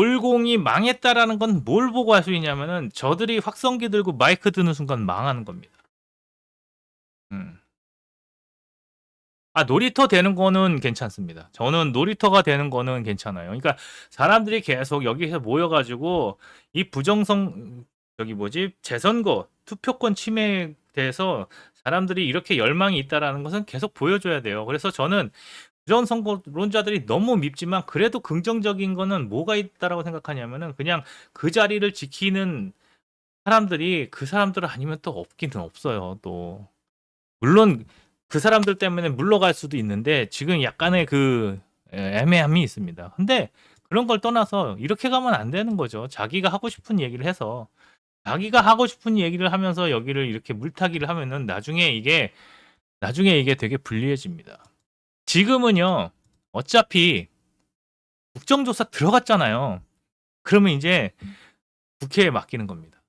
돌공이 망했다라는 건 뭘 보고 알 수 있냐면은 저들이 확성기 들고 마이크 드는 순간 망하는 겁니다. 음. 놀이터 되는 거는 괜찮습니다. 저는 놀이터가 되는 거는 괜찮아요. 그러니까 사람들이 계속 여기서 모여 가지고 이 부정성 저기 뭐지? 재선거, 투표권 침해에 대해서 사람들이 이렇게 열망이 있다라는 것은 계속 보여줘야 돼요. 그래서 저는 부정선거론자들이 너무 밉지만 그래도 긍정적인 거는 뭐가 있다라고 생각하냐면은 그냥 그 자리를 지키는 사람들이 그 사람들 아니면 또 없기는 없어요, 또. 물론 그 사람들 때문에 물러갈 수도 있는데 지금 약간의 애매함이 있습니다. 근데 그런 걸 떠나서 이렇게 가면 안 되는 거죠. 자기가 하고 싶은 얘기를 해서 자기가 하고 싶은 얘기를 하면서 여기를 이렇게 물타기를 하면은 나중에 이게 되게 불리해집니다. 지금은요, 어차피 국정조사 들어갔잖아요. 그러면 이제 국회에 맡기는 겁니다.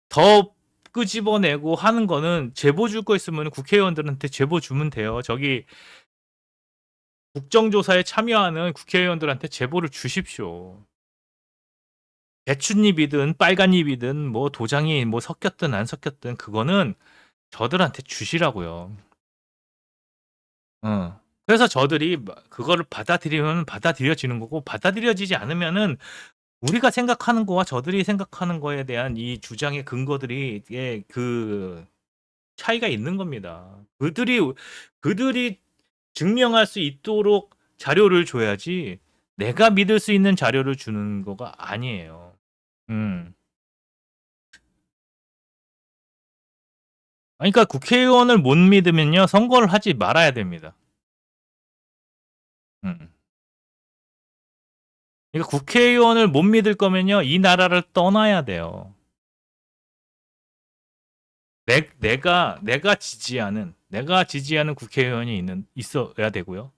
더 끄집어내고 하는 거는 제보 줄 거 있으면 국회의원들한테 제보 주면 돼요. 저기 국정조사에 참여하는 국회의원들한테 제보를 주십시오. 배춧잎이든 빨간잎이든 뭐 도장이 뭐 섞였든 안 섞였든 그거는 저들한테 주시라고요. 그래서 저들이 그거를 받아들이면 받아들여지는 거고 받아들여지지 않으면은 우리가 생각하는 거와 저들이 생각하는 거에 대한 이 주장의 근거들이 그 차이가 있는 겁니다. 그들이 증명할 수 있도록 자료를 줘야지 내가 믿을 수 있는 자료를 주는 거가 아니에요. 음. 그러니까 국회의원을 못 믿으면요 선거를 하지 말아야 됩니다. 음. 그러니까 국회의원을 못 믿을 거면요 이 나라를 떠나야 돼요. 내가 지지하는 국회의원이 있어야 되고요.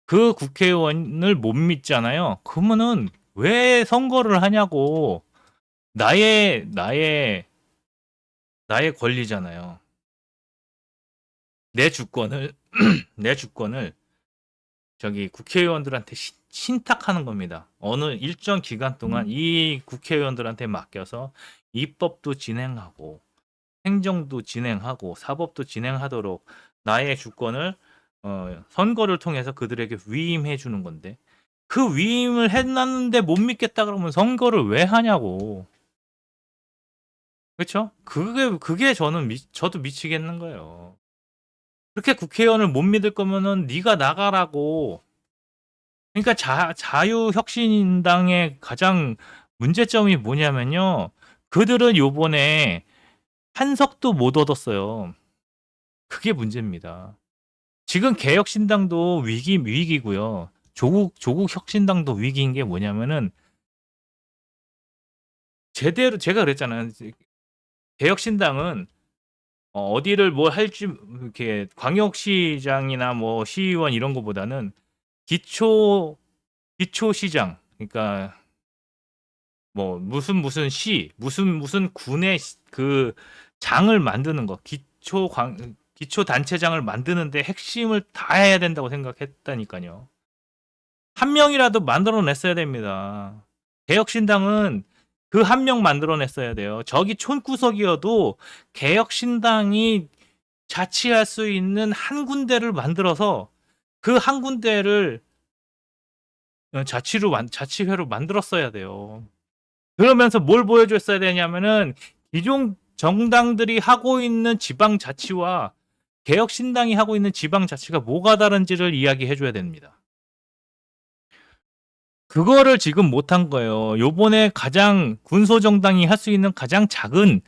그 국회의원을 못 믿잖아요. 그러면은 왜 선거를 하냐고. 나의 권리잖아요. 내 주권을 내 주권을 저기 국회의원들한테 신탁하는 겁니다. 어느 일정 기간 동안 이 국회의원들한테 맡겨서 입법도 진행하고 행정도 진행하고 사법도 진행하도록 나의 주권을 선거를 통해서 그들에게 위임해 주는 건데 그 위임을 해놨는데 못 믿겠다 그러면 선거를 왜 하냐고. 그렇죠? 그게 저도 미치겠는 거예요. 그렇게 국회의원을 못 믿을 거면은 네가 나가라고. 그러니까 자유혁신당의 가장 문제점이 뭐냐면요. 그들은 요번에 한석도 못 얻었어요. 그게 문제입니다. 지금 개혁신당도 위기고요. 조국 혁신당도 위기인 게 뭐냐면은 제대로 제가 그랬잖아요. 개혁신당은 어디를 뭘 할지 이렇게 광역시장이나 뭐 시의원 이런 거보다는 기초시장 그러니까 뭐 무슨 무슨 군의 그 장을 만드는 거 기초 단체장을 만드는데 핵심을 다 해야 된다고 생각했다니까요. 한 명이라도 만들어냈어야 됩니다. 개혁신당은 그 한 명 만들어냈어야 돼요. 저기 촌구석이어도 개혁신당이 자치할 수 있는 한 군데를 만들어서 그 한 군데를 자치회로 만들었어야 돼요. 그러면서 뭘 보여줬어야 되냐면은 기존 정당들이 하고 있는 지방자치와 개혁신당이 하고 있는 지방자치가 뭐가 다른지를 이야기해줘야 됩니다. 그거를 지금 못한 거예요. 요번에 가장 군소정당이 할 수 있는 가장 작은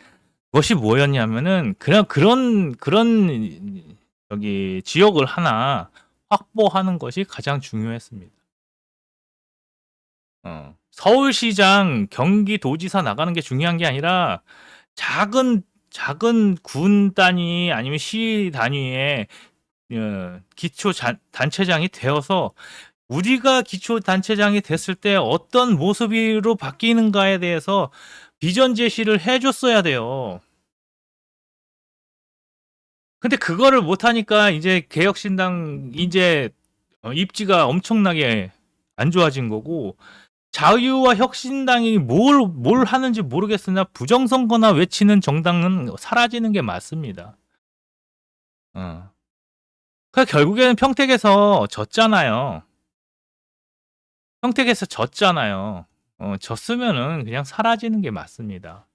것이 뭐였냐면은 그런 여기 지역을 하나 확보하는 것이 가장 중요했습니다. 서울시장, 경기도지사 나가는 게 중요한 게 아니라 작은 군 단위 아니면 시 단위의 기초 단체장이 되어서 우리가 기초 단체장이 됐을 때 어떤 모습으로 바뀌는가에 대해서 비전 제시를 해줬어야 돼요. 근데 그거를 못하니까 이제 개혁신당 이제 입지가 엄청나게 안 좋아진 거고 자유와 혁신당이 뭘 하는지 모르겠으나 부정선거나 외치는 정당은 사라지는 게 맞습니다. 어. 결국에는 평택에서 졌잖아요. 평택에서 졌잖아요. 졌으면은 그냥 사라지는 게 맞습니다.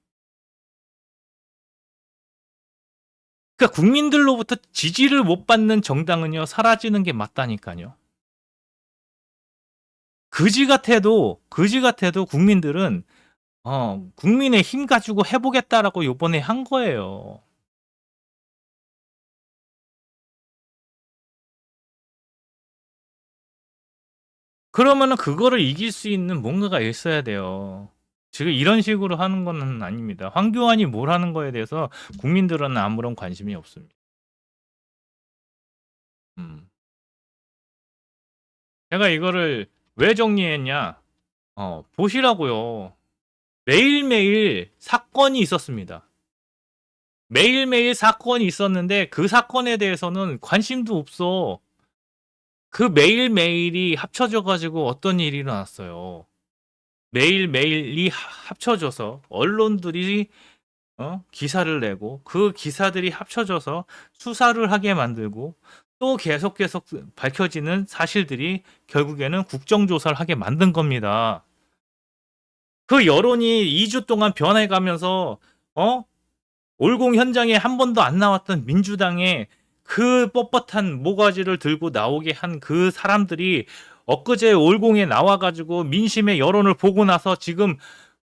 그러니까 국민들로부터 지지를 못 받는 정당은요, 사라지는 게 맞다니까요. 그지 같아도 국민들은 국민의 힘 가지고 해보겠다라고 요번에 한 거예요. 그러면은 그거를 이길 수 있는 뭔가가 있어야 돼요. 지금 이런 식으로 하는 건 아닙니다. 황교안이 뭘 하는 거에 대해서 국민들은 아무런 관심이 없습니다. 음. 제가 이거를 왜 정리했냐? 보시라고요. 매일매일 사건이 있었습니다. 매일매일 사건이 있었는데 그 사건에 대해서는 관심도 없어. 그 매일매일이 합쳐져 가지고 어떤 일이 일어났어요. 매일매일이 합쳐져서 언론들이 기사를 내고 그 기사들이 합쳐져서 수사를 하게 만들고 또 계속 밝혀지는 사실들이 결국에는 국정조사를 하게 만든 겁니다. 그 여론이 2주 동안 변해가면서 어? 올공 현장에 한 번도 안 나왔던 민주당의 그 뻣뻣한 모가지를 들고 나오게 한 그 사람들이 엊그제 올공에 나와가지고 민심의 여론을 보고 나서 지금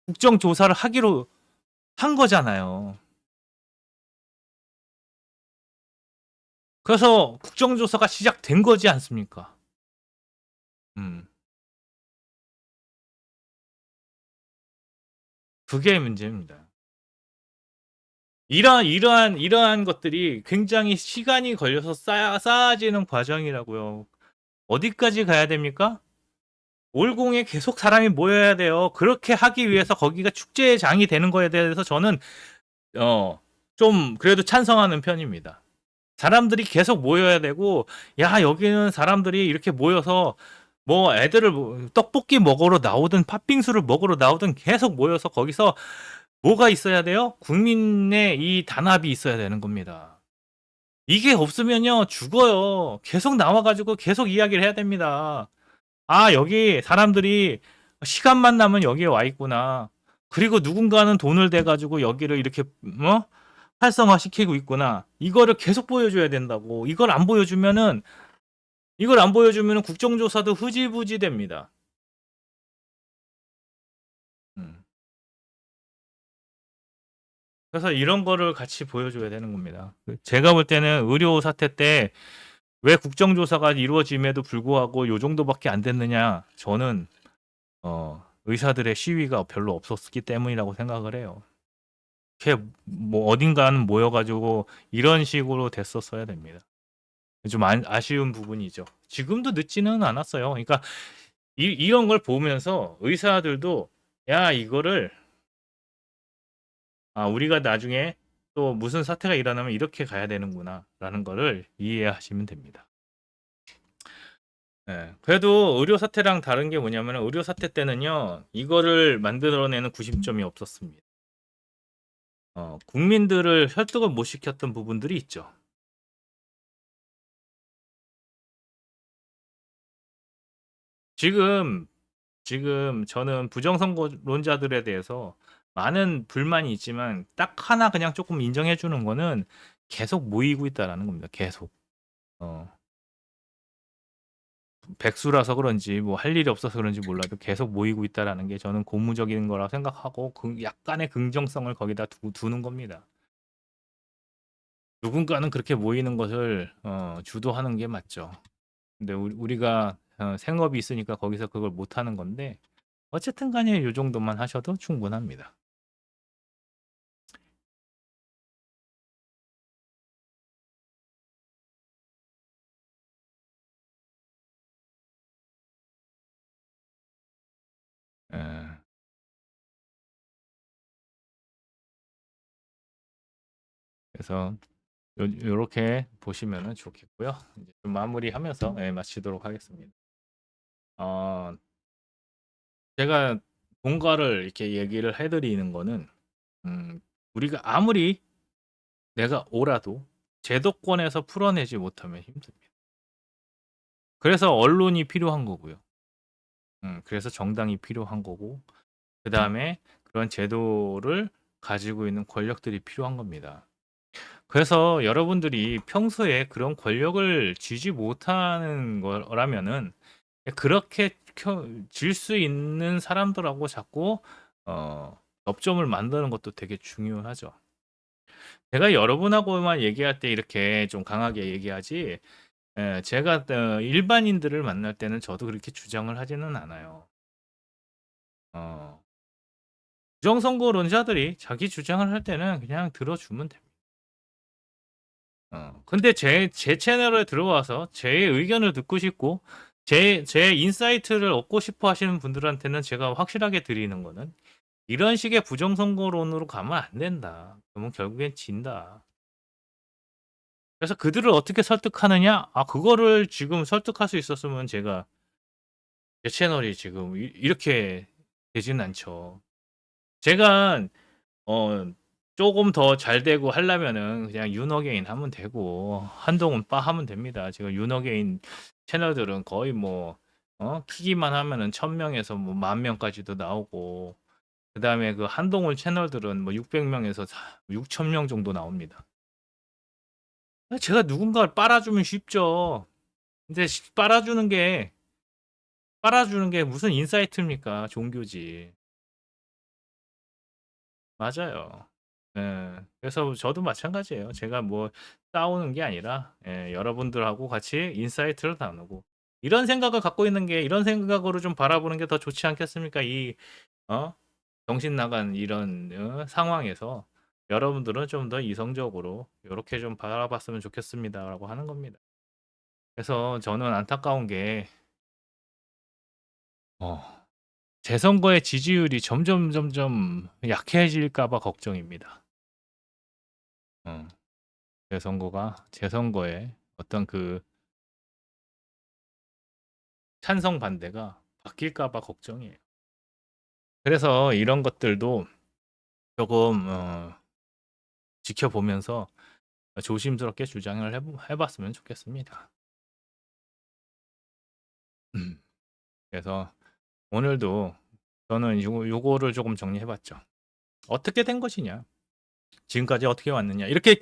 국정조사를 하기로 한 거잖아요. 그래서 국정조사가 시작된 거지 않습니까? 음, 그게 문제입니다. 이러한 것들이 굉장히 시간이 걸려서 쌓아지는 과정이라고요. 어디까지 가야 됩니까? 올공에 계속 사람이 모여야 돼요. 그렇게 하기 위해서 거기가 축제의 장이 되는 거에 대해서 저는 어, 좀 그래도 찬성하는 편입니다. 사람들이 계속 모여야 되고, 야, 여기는 사람들이 이렇게 모여서 뭐 애들을 떡볶이 먹으러 나오든 팥빙수를 먹으러 나오든 계속 모여서 거기서 뭐가 있어야 돼요? 국민의 이 단합이 있어야 되는 겁니다. 이게 없으면요, 죽어요. 계속 나와가지고 계속 이야기를 해야 됩니다. 아, 여기 사람들이 시간만 나면 여기에 와 있구나. 그리고 누군가는 돈을 대가지고 여기를 이렇게, 활성화시키고 있구나. 이거를 계속 보여줘야 된다고. 이걸 안 보여주면은 국정조사도 흐지부지 됩니다. 음. 그래서 이런 거를 같이 보여줘야 되는 겁니다. 제가 볼 때는 의료 사태 때 왜 국정조사가 이루어짐에도 불구하고 요 정도밖에 안 됐느냐? 저는 의사들의 시위가 별로 없었기 때문이라고 생각을 해요. 이렇게 뭐 어딘가는 모여가지고 이런 식으로 됐었어야 됩니다. 좀 아쉬운 부분이죠. 지금도 늦지는 않았어요. 그러니까 이런 걸 보면서 의사들도 야 이거를 우리가 나중에 또 무슨 사태가 일어나면 이렇게 가야 되는구나라는 거를 이해하시면 됩니다. 예, 그래도 의료 사태랑 다른 게 뭐냐면 의료 사태 때는요 이거를 만들어내는 구심점이 없었습니다. 국민들을 설득을 못 시켰던 부분들이 있죠. 지금 저는 부정선거론자들에 대해서 많은 불만이 있지만 딱 하나 그냥 조금 인정해 주는 거는 계속 모이고 있다라는 겁니다. 계속. 어, 백수라서 그런지 뭐 할 일이 없어서 그런지 몰라도 계속 모이고 있다라는 게 저는 고무적인 거라 생각하고 약간의 긍정성을 거기다 두는 겁니다. 누군가는 그렇게 모이는 것을 주도하는 게 맞죠. 근데 우리가 생업이 있으니까 거기서 그걸 못 하는 건데 어쨌든 간에 요 정도만 하셔도 충분합니다. 예. 그래서 요렇게 보시면은 좋겠고요. 이제 좀 마무리하면서 마치도록 하겠습니다. 어 제가 뭔가를 이렇게 얘기를 해 드리는 거는 음 우리가 아무리 내가 옳아도 제도권에서 풀어내지 못하면 힘듭니다. 그래서 언론이 필요한 거고요. 그래서 정당이 필요한 거고 그다음에 그런 제도를 가지고 있는 권력들이 필요한 겁니다. 그래서 여러분들이 평소에 그런 권력을 쥐지 못하는 거라면은 그렇게 질 수 있는 사람들하고 자꾸 접점을 만드는 것도 되게 중요하죠. 제가 여러분하고만 얘기할 때 이렇게 좀 강하게 얘기하지 제가 일반인들을 만날 때는 저도 그렇게 주장을 하지는 않아요. 어 부정선거론자들이 자기 주장을 할 때는 그냥 들어주면 됩니다. 근데 제 채널에 들어와서 제 의견을 듣고 싶고 제 인사이트를 얻고 싶어 하시는 분들한테는 제가 확실하게 드리는 거는 "이런 식의 부정선거론으로 가면 안 된다. 그러면 결국엔 진다." 그래서 그들을 어떻게 설득하느냐? 그거를 지금 설득할 수 있었으면 제가 제 채널이 지금 이렇게 되지는 않죠. 제가 어 쪼금 더 잘 되고 하려면은 그냥 윤어게인 하면 되고 한동훈 빠 하면 됩니다. 지금 윤어게인 채널들은 거의 뭐 키기만 하면은 1000명에서 뭐 10,000명까지도 나오고 그다음에 그 한동훈 채널들은 뭐 600명에서 6000명 정도 나옵니다. 제가 누군가를 빨아주면 쉽죠. 근데 빨아주는 게 무슨 인사이트입니까? 종교지. 맞아요. 예. 그래서 저도 마찬가지예요. 제가 뭐 싸우는 게 아니라 여러분들하고 같이 인사이트를 나누고 이런 생각을 갖고 있는 게 이런 생각으로 좀 바라보는 게 더 좋지 않겠습니까? 이 어 정신 나간 이런 상황에서 여러분들은 좀 더 이성적으로 요렇게 좀 바라봤으면 좋겠습니다라고 하는 겁니다. 그래서 저는 안타까운 게 어 재선거의 지지율이 점점 약해질까 봐 걱정입니다. 어. 재선거에 어떤 그 찬성 반대가 바뀔까 봐 걱정이에요. 그래서 이런 것들도 조금 지켜보면서 조심스럽게 주장을 해봤으면 좋겠습니다. 음. 그래서 오늘도 저는 요거를 조금 정리해봤죠. 어떻게 된 것이냐? 지금까지 어떻게 왔느냐? 이렇게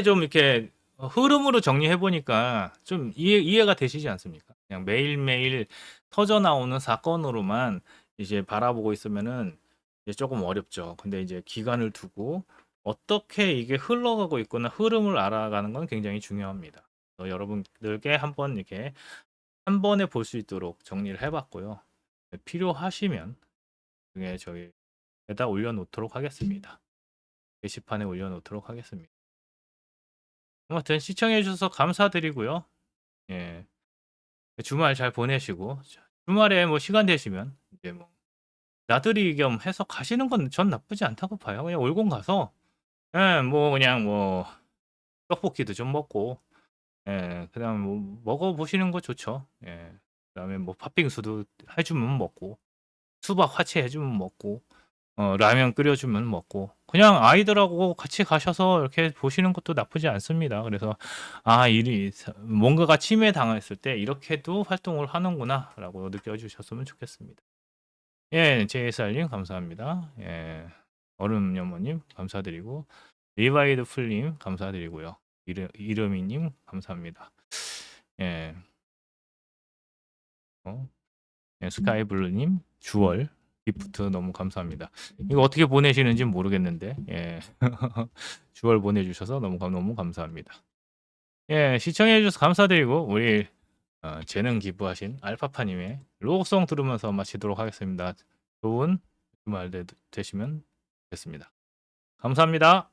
좀 이렇게 흐름으로 정리해 보니까 좀 이해가 되시지 않습니까? 그냥 매일매일 터져 나오는 사건으로만 이제 바라보고 있으면은 이제 조금 어렵죠. 근데 이제 기간을 두고 어떻게 이게 흘러가고 있거나 흐름을 알아가는 건 굉장히 중요합니다. 여러분들께 한번 이렇게 한 번에 볼 수 있도록 정리를 해 봤고요. 필요하시면 그게 저기에다 올려 놓도록 하겠습니다. 게시판에 올려 놓도록 하겠습니다. 아무튼 시청해 주셔서 감사드리고요. 예. 주말 잘 보내시고 주말에 뭐 시간 되시면 이제 뭐 나들이 겸 해서 가시는 건 전 나쁘지 않다고 봐요. 그냥 올공 가서 뭐 그냥 뭐 떡볶이도 좀 먹고 그다음에 뭐 먹어 보시는 거 좋죠. 그다음에 뭐 팥빙수도 해 주면 먹고 수박 화채 해 주면 먹고 라면 끓여 주면 먹고 그냥 아이들하고 같이 가셔서 이렇게 보시는 것도 나쁘지 않습니다. 그래서 '아 일이 뭔가가 침해당했을 때 이렇게도 활동을 하는구나.'라고 느껴주셨으면 좋겠습니다. JSR님 감사합니다. 얼음 연모님 감사드리고 리바이드 풀님 감사드리고요. 이름이님 감사합니다. 예. 스카이블루님 주월 기프트 너무 감사합니다. 이거 어떻게 보내시는지 모르겠는데 주월 보내주셔서 너무 감사합니다. 시청해 주셔서 감사드리고 우리 재능 기부하신 알파파님의 로고송 들으면서 마치도록 하겠습니다. 좋은 주말 되시면 좋겠습니다. 감사합니다.